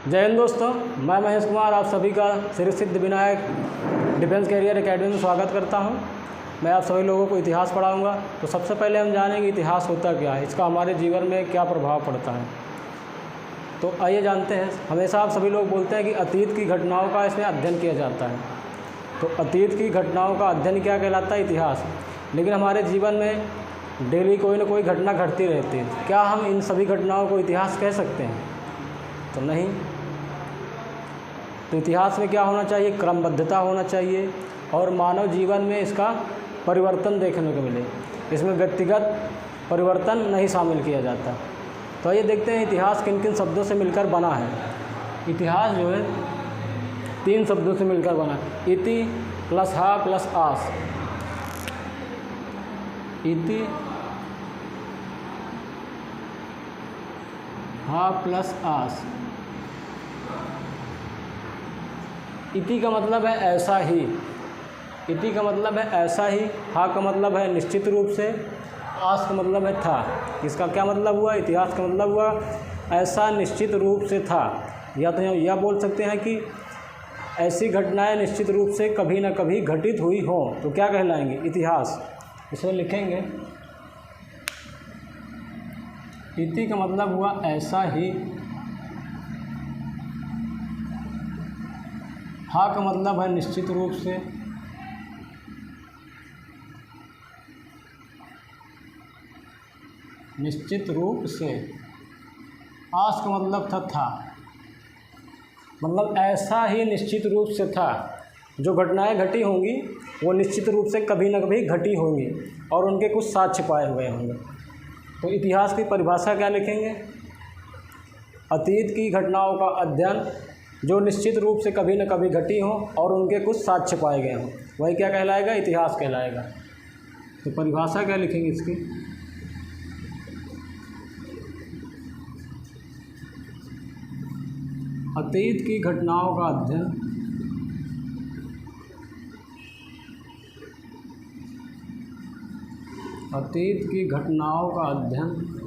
जय हिंद दोस्तों, मैं महेश कुमार आप सभी का श्री सिद्ध विनायक डिफेंस कैरियर एकेडमी में स्वागत करता हूं। मैं आप सभी लोगों को इतिहास पढ़ाऊंगा। तो सबसे पहले हम जानेंगे इतिहास होता क्या है, इसका हमारे जीवन में क्या प्रभाव पड़ता है। तो आइए जानते हैं। हमेशा आप सभी लोग बोलते हैं कि अतीत की घटनाओं का इसमें अध्ययन किया जाता है। तो अतीत की घटनाओं का अध्ययन क्या कहलाता है? इतिहास। लेकिन हमारे जीवन में डेली कोई ना कोई घटना घटती रहती है। क्या हम इन सभी घटनाओं को इतिहास कह सकते हैं? तो नहीं। तो इतिहास में क्या होना चाहिए? क्रमबद्धता होना चाहिए और मानव जीवन में इसका परिवर्तन देखने को मिले। इसमें व्यक्तिगत परिवर्तन नहीं शामिल किया जाता। तो आइए देखते हैं इतिहास किन किन शब्दों से मिलकर बना है। इतिहास जो है 3 शब्दों से मिलकर बना है। इति प्लस हा प्लस आस। इति हा प्लस आस। इति का मतलब है ऐसा ही। इति का मतलब है ऐसा ही। हा का मतलब है निश्चित रूप से। आस का मतलब है था। इसका क्या मतलब हुआ? इतिहास का मतलब हुआ ऐसा निश्चित रूप से था। या तो यह बोल सकते हैं कि ऐसी घटनाएं निश्चित रूप से कभी न कभी घटित हुई हो तो क्या कहलाएंगे? इतिहास। इसमें लिखेंगे इति का मतलब हुआ ऐसा ही। हा का मतलब है निश्चित रूप से। निश्चित रूप से। आस का मतलब था। मतलब ऐसा ही निश्चित रूप से था। जो घटनाएं घटी होंगी वो निश्चित रूप से कभी न कभी घटी होंगी और उनके कुछ साक्ष्य पाए हुए होंगे। तो इतिहास की परिभाषा क्या लिखेंगे? अतीत की घटनाओं का अध्ययन जो निश्चित रूप से कभी न कभी घटी हों और उनके कुछ साक्ष्य पाए गए हों, वही क्या कहलाएगा? इतिहास कहलाएगा। तो परिभाषा क्या लिखेंगे इसकी? अतीत की घटनाओं का अध्ययन अतीत की घटनाओं का अध्ययन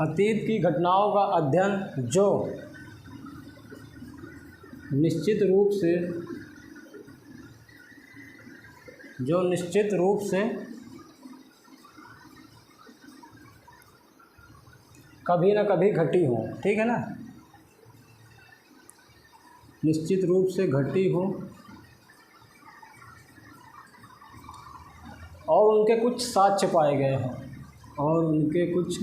अतीत की घटनाओं का अध्ययन जो निश्चित रूप से कभी न कभी घटी हो। ठीक है ना? निश्चित रूप से घटी हो और उनके कुछ साक्ष्य पाए गए हैं। और उनके कुछ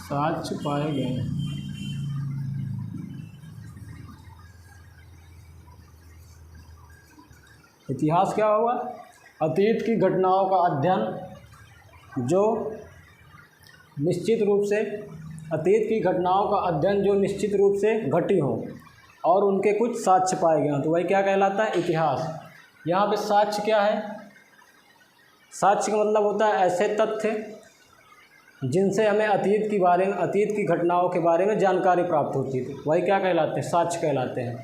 साक्ष्य पाए गए हैं। इतिहास क्या हुआ? अतीत की घटनाओं का अध्ययन जो निश्चित रूप से घटी हो और उनके कुछ साक्ष्य पाए गए हों तो वही क्या कहलाता है? इतिहास। यहाँ पे साक्ष्य क्या है? साक्ष्य का मतलब होता है ऐसे तथ्य जिनसे हमें अतीत की घटनाओं के बारे में जानकारी प्राप्त होती थी, वही क्या कहलाते हैं? साक्ष्य कहलाते हैं।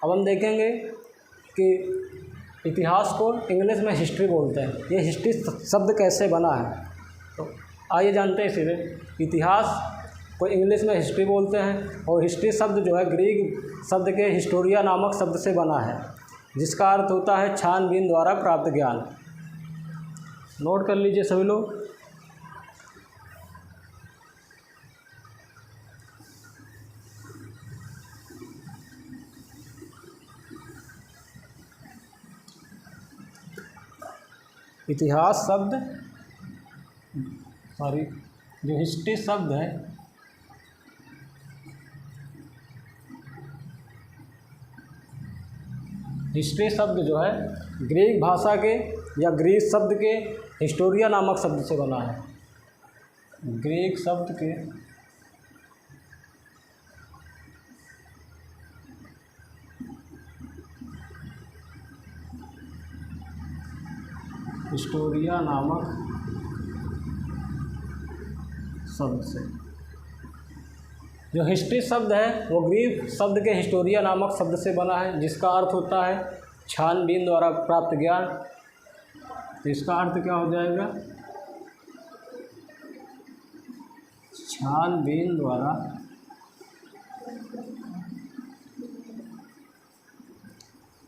अब हम देखेंगे कि इतिहास को इंग्लिश में हिस्ट्री बोलते हैं। ये हिस्ट्री शब्द कैसे बना है? तो आइए जानते हैं सीधे। इतिहास को इंग्लिश में हिस्ट्री बोलते हैं और हिस्ट्री शब्द जो है ग्रीक शब्द के हिस्टोरिया नामक शब्द से बना है, जिसका अर्थ होता है छानबीन द्वारा प्राप्त ज्ञान। नोट कर लीजिए सभी लोग। इतिहास शब्द जो हिस्ट्री शब्द है हिस्ट्री शब्द जो है ग्रीक भाषा के या ग्रीक शब्द के हिस्टोरिया नामक शब्द से बना है। ग्रीक शब्द के हिस्टोरिया नामक शब्द से। जो हिस्ट्री शब्द है वो ग्रीक शब्द के हिस्टोरिया नामक शब्द से बना है, जिसका अर्थ होता है छानबीन द्वारा प्राप्त ज्ञान। तो इसका अर्थ क्या हो जाएगा? छानबीन द्वारा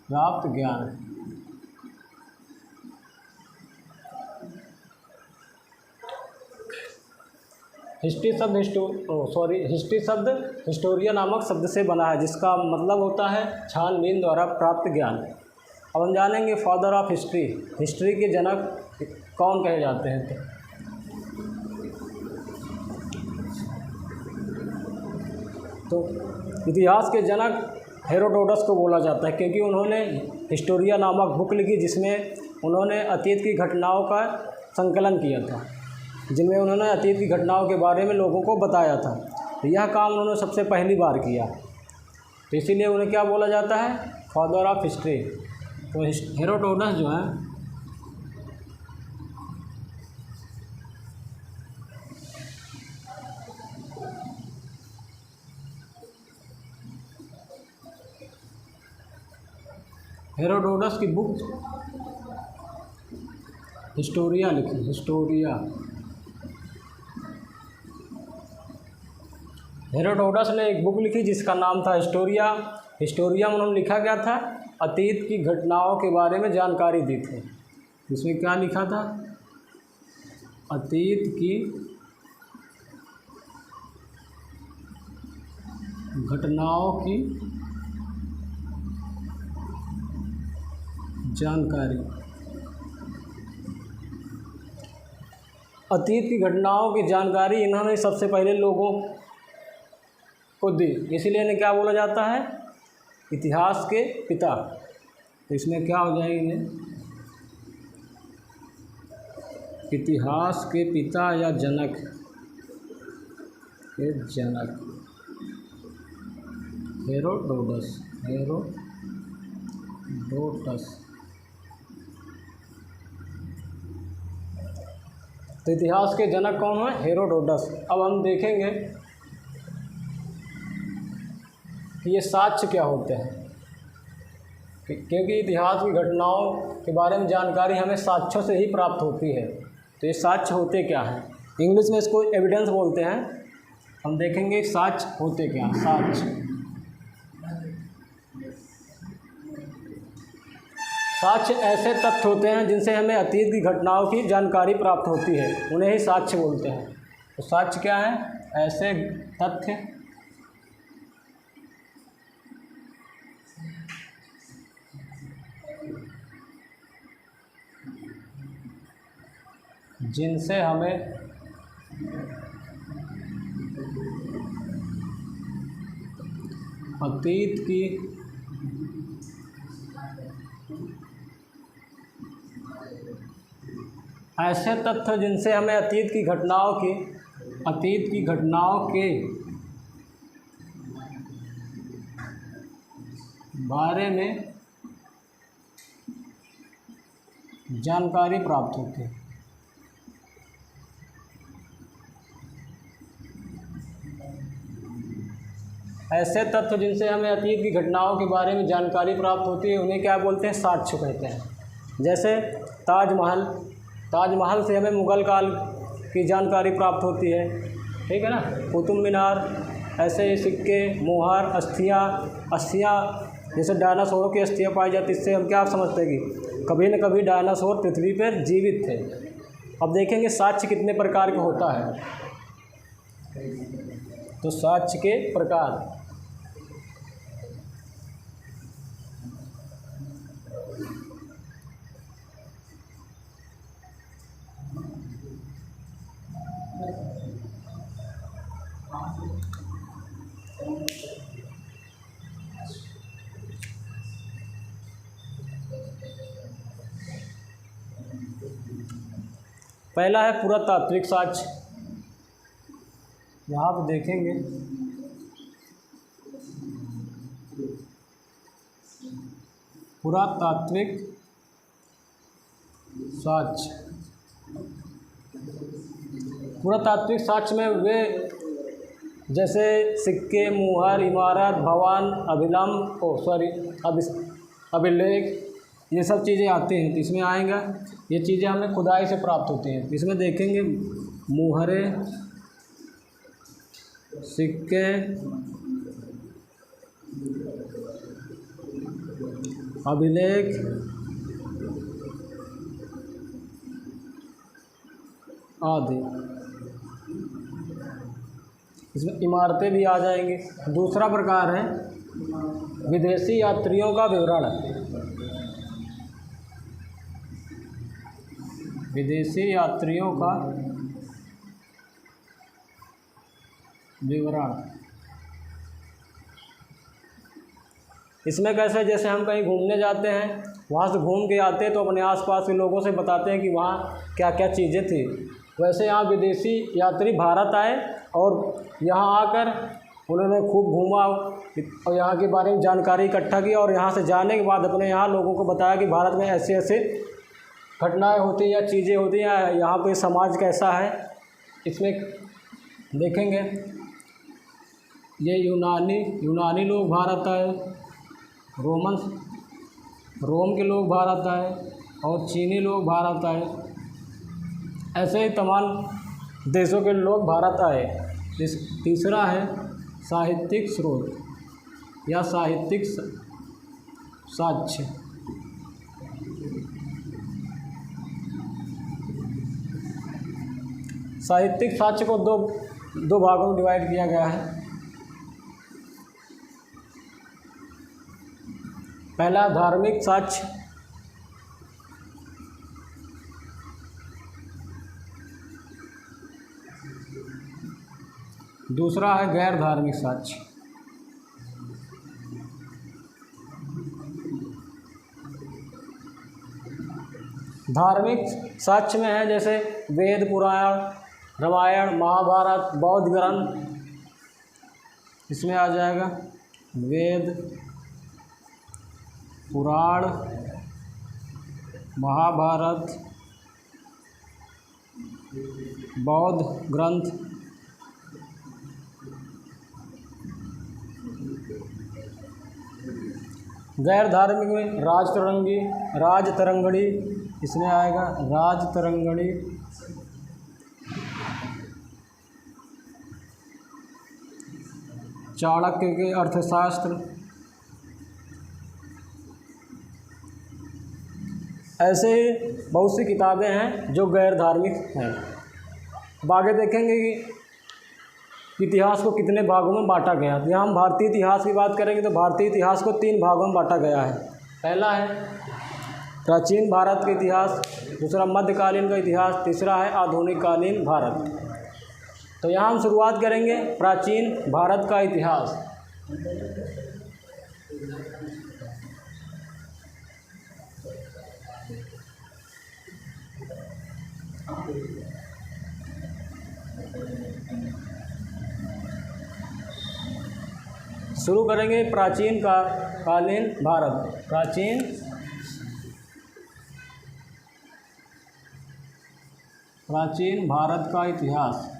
प्राप्त ज्ञान। हिस्ट्री शब्द हिस्टोरिया नामक शब्द से बना है, जिसका मतलब होता है छानबीन द्वारा प्राप्त ज्ञान। अब हम जानेंगे फादर ऑफ हिस्ट्री, हिस्ट्री के जनक कौन कहे जाते हैं। तो इतिहास के जनक हेरोडोटस को बोला जाता है, क्योंकि उन्होंने हिस्टोरिया नामक बुक लिखी, जिसमें उन्होंने अतीत की घटनाओं का संकलन किया था, जिनमें उन्होंने अतीत की घटनाओं के बारे में लोगों को बताया था। तो यह काम उन्होंने सबसे पहली बार किया, तो इसीलिए उन्हें क्या बोला जाता है? Father of history. तो हेरोडोटस जो है हेरोडोटस की बुक हिस्टोरिया लिखी, हिस्टोरिया। हेरोडोटस ने एक बुक लिखी जिसका नाम था हिस्टोरिया। हिस्टोरिया में उन्होंने लिखा क्या था? अतीत की घटनाओं के बारे में जानकारी दी थी। इसमें क्या लिखा था? अतीत की घटनाओं की जानकारी। अतीत की घटनाओं की जानकारी इन्होंने सबसे पहले लोगों को दी, इसीलिए इन्हें क्या बोला जाता है? इतिहास के पिता। तो इसमें क्या हो जाएगी? इन्हें इतिहास के पिता या जनक के जनक हेरोडोटस, हेरोडोटस। तो इतिहास के जनक कौन है? हेरोडोटस। अब हम देखेंगे कि ये साक्ष्य क्या होते हैं, क्योंकि इतिहास की घटनाओं के बारे में जानकारी हमें साक्ष्यों से ही प्राप्त होती है। तो ये साक्ष्य होते क्या हैं? इंग्लिश में इसको एविडेंस बोलते हैं। हम देखेंगे साक्ष्य होते क्या हैं। साक्ष्य ऐसे तथ्य होते हैं जिनसे हमें अतीत की घटनाओं की जानकारी प्राप्त होती है, उन्हें ही साक्ष्य बोलते हैं। तो साक्ष्य क्या है? ऐसे तथ्य जिनसे हमें अतीत की ऐसे तथ्य जिनसे हमें अतीत की घटनाओं के बारे में जानकारी प्राप्त होती है। ऐसे तथ्य जिनसे हमें अतीत की घटनाओं के बारे में जानकारी प्राप्त होती है, उन्हें क्या बोलते हैं? साक्ष्य कहते हैं। जैसे ताजमहल से हमें मुग़ल काल की जानकारी प्राप्त होती है, ठीक है ना। कुतुब मीनार, ऐसे ही सिक्के, मोहर, अस्थियाँ जैसे डायनासोरों की अस्थियाँ पाई जाती, इससे हम क्या समझते हैं कि कभी न कभी डायनासोर पृथ्वी पर जीवित थे। अब देखेंगे साक्ष्य कितने प्रकार का होता है। तो साक्ष्य के प्रकार, पहला है पुरातात्विक साक्ष्य। यहाँ पर देखेंगे पुरातात्विक साक्ष्य। पुरातात्विक साक्ष्य में वे जैसे सिक्के, मुहर, इमारत, भवन, अभिलेख, ये सब चीज़ें आती हैं। तो इसमें आएगा, ये चीज़ें हमें खुदाई से प्राप्त होती हैं। तो इसमें देखेंगे मुहरें, सिक्के, अभिलेख, आदि। इसमें इमारतें भी आ जाएंगी। दूसरा प्रकार है विदेशी यात्रियों का विवरण। विदेशी यात्रियों का विवरण। इसमें कैसे, जैसे हम कहीं घूमने जाते हैं, वहाँ से घूम के आते हैं तो अपने आसपास के लोगों से बताते हैं कि वहाँ क्या क्या चीज़ें थी। वैसे यहाँ विदेशी यात्री भारत आए और यहाँ आकर उन्होंने खूब घूमा और यहाँ के बारे में जानकारी इकट्ठा की, और यहाँ से जाने के बाद अपने यहाँ लोगों को बताया कि भारत में ऐसे ऐसे घटनाएं होती हैं या चीज़ें होती हैं, यहाँ पे समाज कैसा है। इसमें देखेंगे ये यूनानी लोग भारत आए, रोम के लोग भारत आए और चीनी लोग भारत आए। ऐसे ही तमाम देशों के लोग भारत आए। तीसरा है साहित्यिक स्रोत या साहित्यिक साक्ष्य। साहित्यिक साक्ष्य को दो भागों में डिवाइड किया गया है। पहला धार्मिक साक्ष्य, दूसरा है गैर धार्मिक साक्ष्य। धार्मिक साक्ष्य में है जैसे वेद, पुराण, रामायण, महाभारत, बौद्ध ग्रंथ। इसमें आ जाएगा वेद, पुराण, महाभारत, बौद्ध ग्रंथ। गैर धार्मिक में राजतरंगिणी, इसमें आएगा राजतरंगिणी, चाणक्य के अर्थशास्त्र। ऐसे ही बहुत सी किताबें हैं जो गैर धार्मिक हैं। अब आगे देखेंगे कि इतिहास को कितने भागों में बांटा गया। तो यहाँ हम भारतीय इतिहास की बात करेंगे तो भारतीय इतिहास को 3 भागों में बांटा गया है। पहला है प्राचीन भारत का इतिहास, दूसरा मध्यकालीन का इतिहास, तीसरा है आधुनिक कालीन भारत। तो यहाँ हम शुरुआत करेंगे प्राचीन भारत का इतिहास। शुरू करेंगे प्राचीन कालीन भारत। प्राचीन भारत का इतिहास।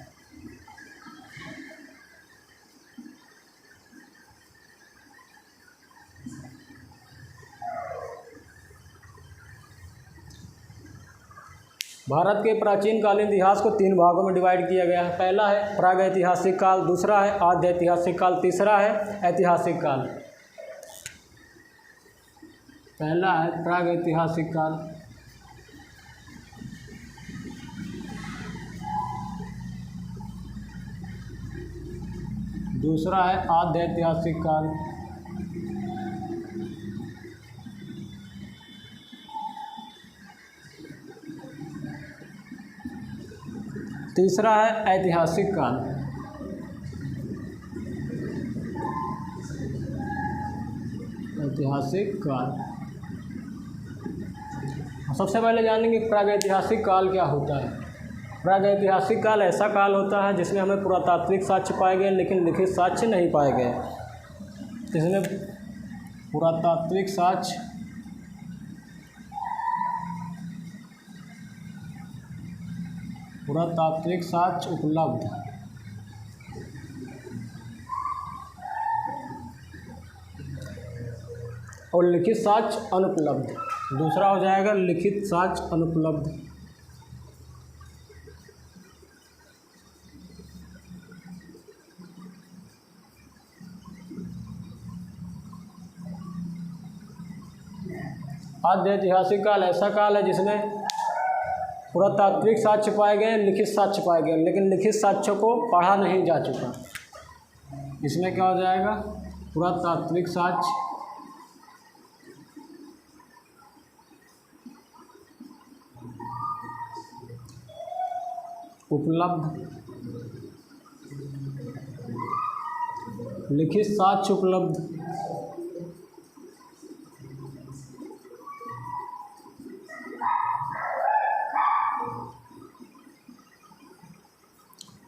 भारत के प्राचीन कालीन इतिहास को 3 भागों में डिवाइड किया गया है। पहला है प्रागैतिहासिक काल, दूसरा है आद्य ऐतिहासिक काल, तीसरा है ऐतिहासिक काल। पहला है प्रागैतिहासिक काल, दूसरा है आद्य ऐतिहासिक काल, तीसरा है ऐतिहासिक काल। ऐतिहासिक काल। सबसे पहले जानेंगे प्रागैतिहासिक काल क्या होता है। प्रागैतिहासिक काल ऐसा काल होता है जिसमें हमें पुरातात्विक साक्ष्य पाए गए लेकिन लिखित साक्ष्य नहीं पाए गए। इसमें पुरातात्विक साक्ष्य उपलब्ध और लिखित साक्ष्य अनुपलब्ध। दूसरा हो जाएगा लिखित साक्ष्य अनुपलब्ध। आद्य ऐतिहासिक काल ऐसा काल है जिसमें पुरातात्विक साक्ष्य पाए गए, लिखित साक्ष्य पाए गए, लेकिन लिखित साक्ष्यों को पढ़ा नहीं जा चुका। इसमें क्या हो जाएगा, पुरातात्विक साक्ष्य उपलब्ध, लिखित साक्ष्य उपलब्ध।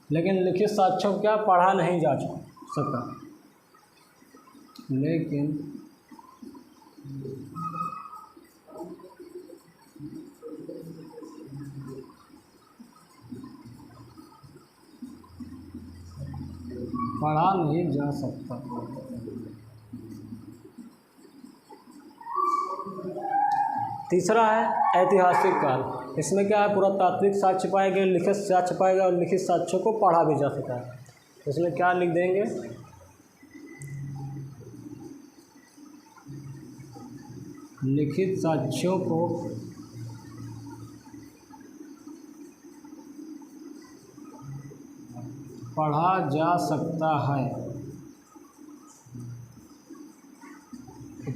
लेकिन लिखित साक्ष्यों को क्या पढ़ा नहीं जा सका। लेकिन पढ़ा नहीं जा सकता। तीसरा है ऐतिहासिक काल। इसमें क्या है, पुरातात्विक साक्ष्य पाए गए, लिखित साक्ष्य पाए गए और लिखित साक्ष्यों को पढ़ा भी जा सका है। इसमें क्या लिख देंगे, लिखित साक्ष्यों को पढ़ा जा सकता है।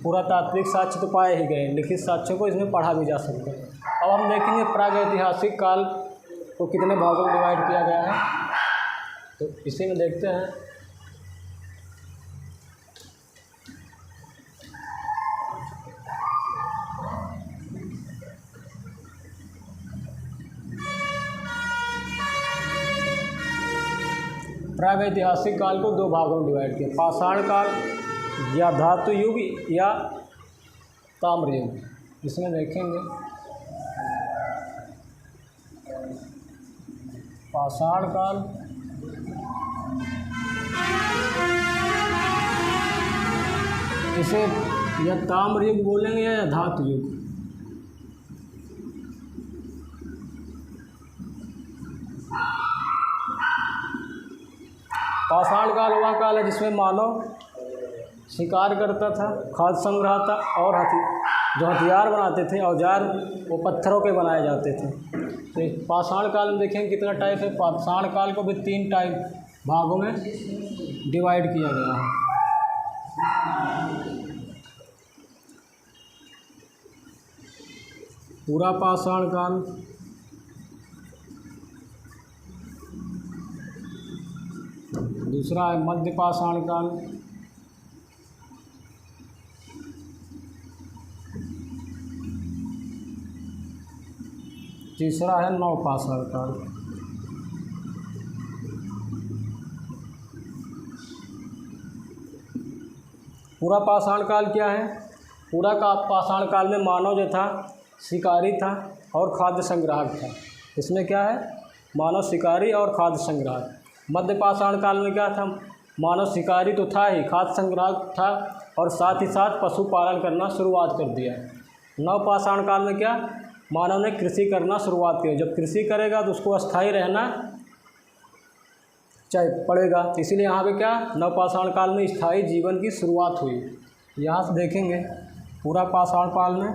पुरातात्विक साक्ष्य तो पाए ही गए, लिखित साक्ष्यों को इसमें पढ़ा भी जा सकता है। अब हम देखेंगे प्रागैतिहासिक काल को कितने भागों में डिवाइड किया गया है, तो इसी में देखते हैं। प्रागैतिहासिक काल को दो भागों में डिवाइड किया, पाषाण काल या धातु युग या ताम्र युग। इसमें देखेंगे पाषाण काल इसे या ताम्र युग बोलेंगे या धातु युग। पाषाण काल वह काल है जिसमें मानव शिकार करता था, खाद्य संग्रह था और जो हथियार बनाते थे, औजार, वो पत्थरों के बनाए जाते थे। तो पाषाण काल में देखेंगे कितना टाइप है। पाषाण काल को भी 3 टाइप भागों में डिवाइड किया गया है। पूरा पाषाण काल, दूसरा है मध्य पाषाण काल, तीसरा है नवपाषाण काल। पूरा पाषाण काल क्या है, पूरा का पाषाण काल में मानव जो था शिकारी था और खाद्य संग्राहक था। इसमें क्या है, मानव शिकारी और खाद्य संग्राहक। मध्य पाषाण काल में क्या था, मानव शिकारी तो था ही, खाद्य संग्राहक था और साथ ही साथ पशुपालन करना शुरुआत कर दिया। नवपाषाण काल में क्या, मानव ने कृषि करना शुरुआत की। जब कृषि करेगा तो उसको अस्थायी रहना चाहिए पड़ेगा, इसीलिए यहाँ पे क्या, नवपाषाण काल में स्थायी जीवन की शुरुआत हुई। यहाँ से देखेंगे पूरा पाषाण काल में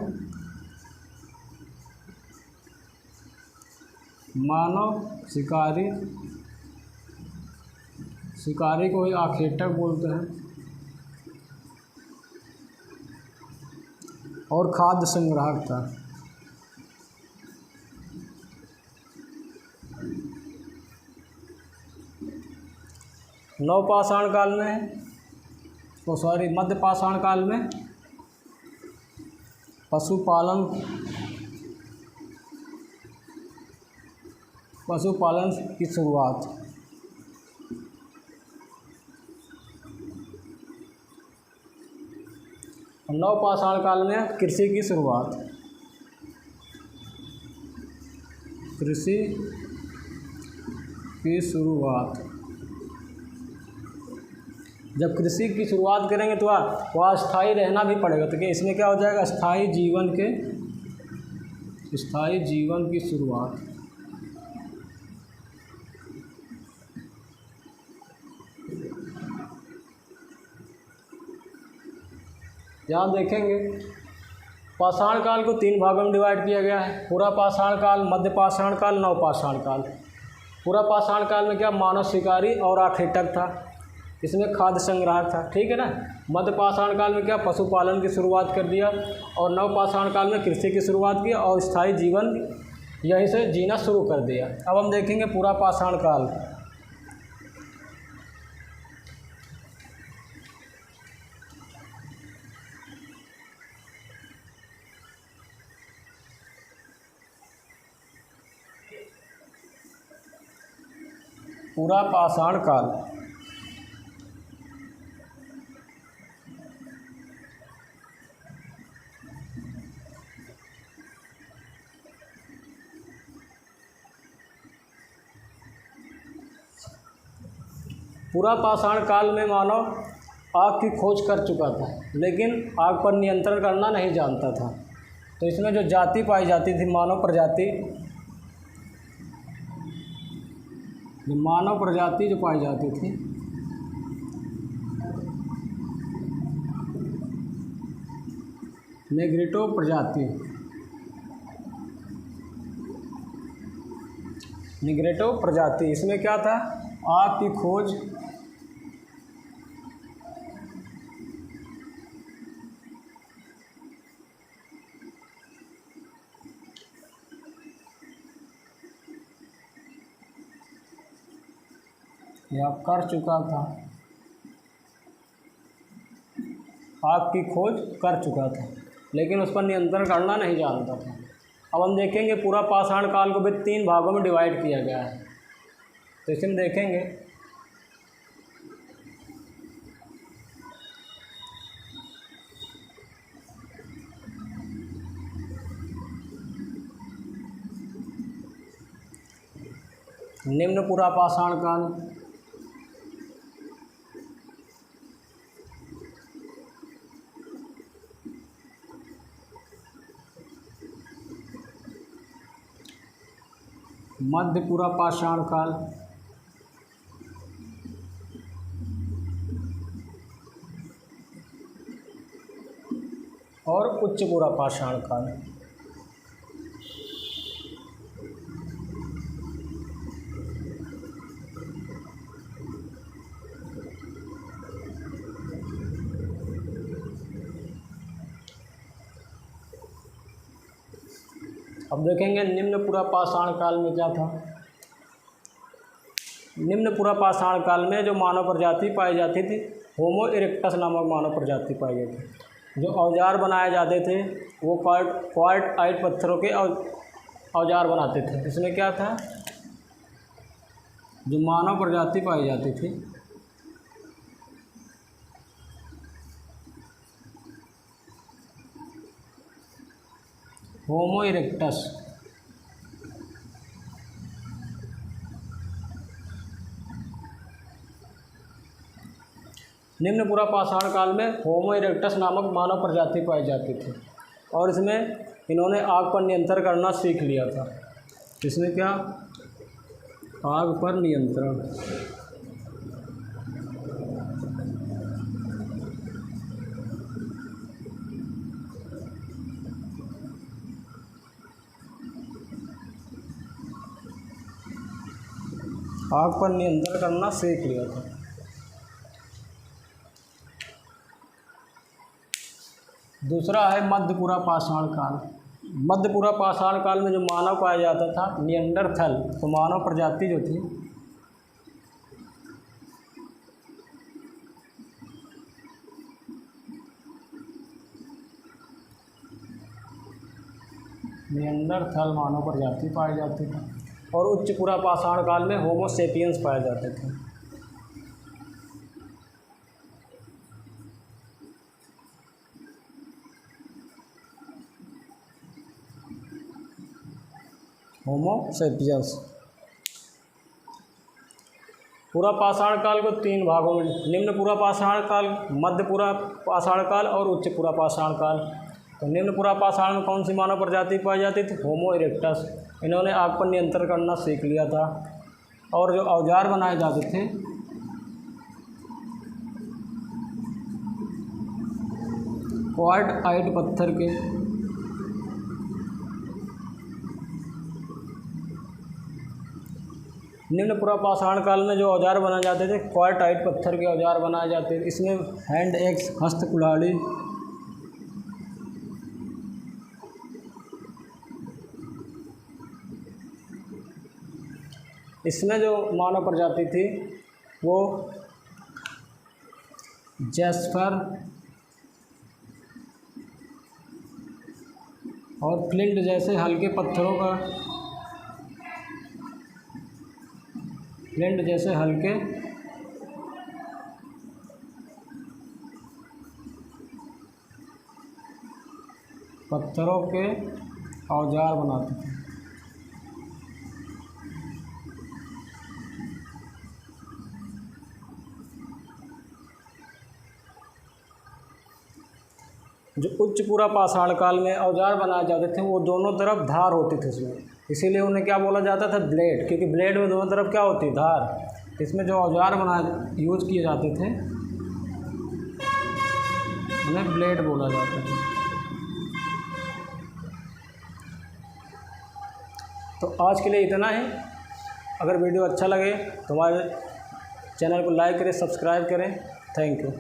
मानव शिकारी को ही आखेटक बोलते हैं और खाद्य संग्राहक था। नवपाषाण काल में मध्य पाषाण काल में पशुपालन की शुरुआत। नवपाषाण काल में कृषि की शुरुआत। कृषि की शुरुआत जब कृषि की शुरुआत करेंगे तो वहाँ स्थायी रहना भी पड़ेगा। तो क्या इसमें क्या हो जाएगा, स्थायी जीवन की शुरुआत। यहाँ देखेंगे पाषाण काल को 3 भागों में डिवाइड किया गया है, पूरा पाषाण काल, मध्य पाषाण काल, नव पाषाण काल। पूरा पाषाण काल में क्या मानव शिकारी और आखेटक था, इसमें खाद्य संग्राहक था, ठीक है ना। मध्य पाषाण काल में क्या पशुपालन की शुरुआत कर दिया, और नव पाषाण काल में कृषि की शुरुआत की और स्थायी जीवन यहीं से जीना शुरू कर दिया। अब हम देखेंगे पूरा पाषाण काल। पूरा पाषाण काल पूरा पाषाण काल में मानव आग की खोज कर चुका था, लेकिन आग पर नियंत्रण करना नहीं जानता था। तो इसमें जो जाति पाई जाती थी, मानव प्रजाति जो पाई जाती थी, नेग्रिटो प्रजाति, इसमें क्या था, आग की खोज या कर चुका था, आग की खोज कर चुका था, लेकिन उस पर नियंत्रण करना नहीं जानता था। अब हम देखेंगे पूरा पाषाण काल को भी 3 भागों में डिवाइड किया गया है। तो इसमें देखेंगे निम्न पूरा पाषाण काल, मध्य पूरा पाषाण काल, और उच्च पूरा पाषाण काल। अब देखेंगे निम्न पूरा पाषाण काल में क्या था। निम्न पूरा पाषाण काल में जो मानव प्रजाति पाई जाती थी, होमो इरेक्टस नामक मानव प्रजाति पाई गई थी। जो औजार बनाए जाते थे वो क्वार्टज़ाइट पत्थरों के औजार बनाते थे। इसमें क्या था, जो मानव प्रजाति पाई जाती थी होमो इरेक्टस, निम्न पूरा पाषाण काल में होमो इरेक्टस नामक मानव प्रजाति पाई जाती थी, और इसमें इन्होंने आग पर नियंत्रण करना सीख लिया था। इसमें क्या, आग पर नियंत्रण। आग पर नियंत्रण करना सीख लिया था। दूसरा है मध्यपूरा पाषाण काल। मध्यपूरा पाषाण काल में जो मानव पाया जाता था, निएंडरथल, तो मानव प्रजाति जो थी निएंडरथल मानव प्रजाति पाई जाती थी, और उच्च पूरा पाषाण काल में होमो सेपियंस पाए जाते थे। होमो सेपियंस। पूरा पाषाण काल को 3 भागों में, निम्न पूरा पाषाण काल, मध्य पूरा पाषाण काल और उच्च पूरा पाषाण काल। तो निम्न पूरा पाषाण में कौन सी मानव प्रजाति पाई जाती थी? होमो इरेक्टस। इन्होंने आग पर नियंत्रण करना सीख लिया था। और जो औजार बनाए जाते थे क्वार्टज़ाइट पत्थर के, निम्न पूरा पाषाण काल में जो औजार बनाए जाते थे क्वार्टज़ाइट पत्थर के औजार बनाए जाते थे। इसमें हैंड एक्स, हस्त कुल्हाड़ी, इसमें जो मानव प्रजाति थी वो जैस्पर और फ्लिंट जैसे हल्के पत्थरों का, फ्लिंट जैसे हल्के पत्थरों के औजार बनाते थे। जो उच्च पूरा पाषाण काल में औजार बनाए जाते थे वो दोनों तरफ धार होती थी उसमें, इसीलिए उन्हें क्या बोला जाता था? ब्लेड, क्योंकि ब्लेड में दोनों तरफ क्या होती? धार। इसमें जो औजार बनाए यूज किए जाते थे उन्हें ब्लेड बोला जाता था। तो आज के लिए इतना ही। अगर वीडियो अच्छा लगे तो हमारे चैनल को लाइक करें, सब्सक्राइब करें। Thank you.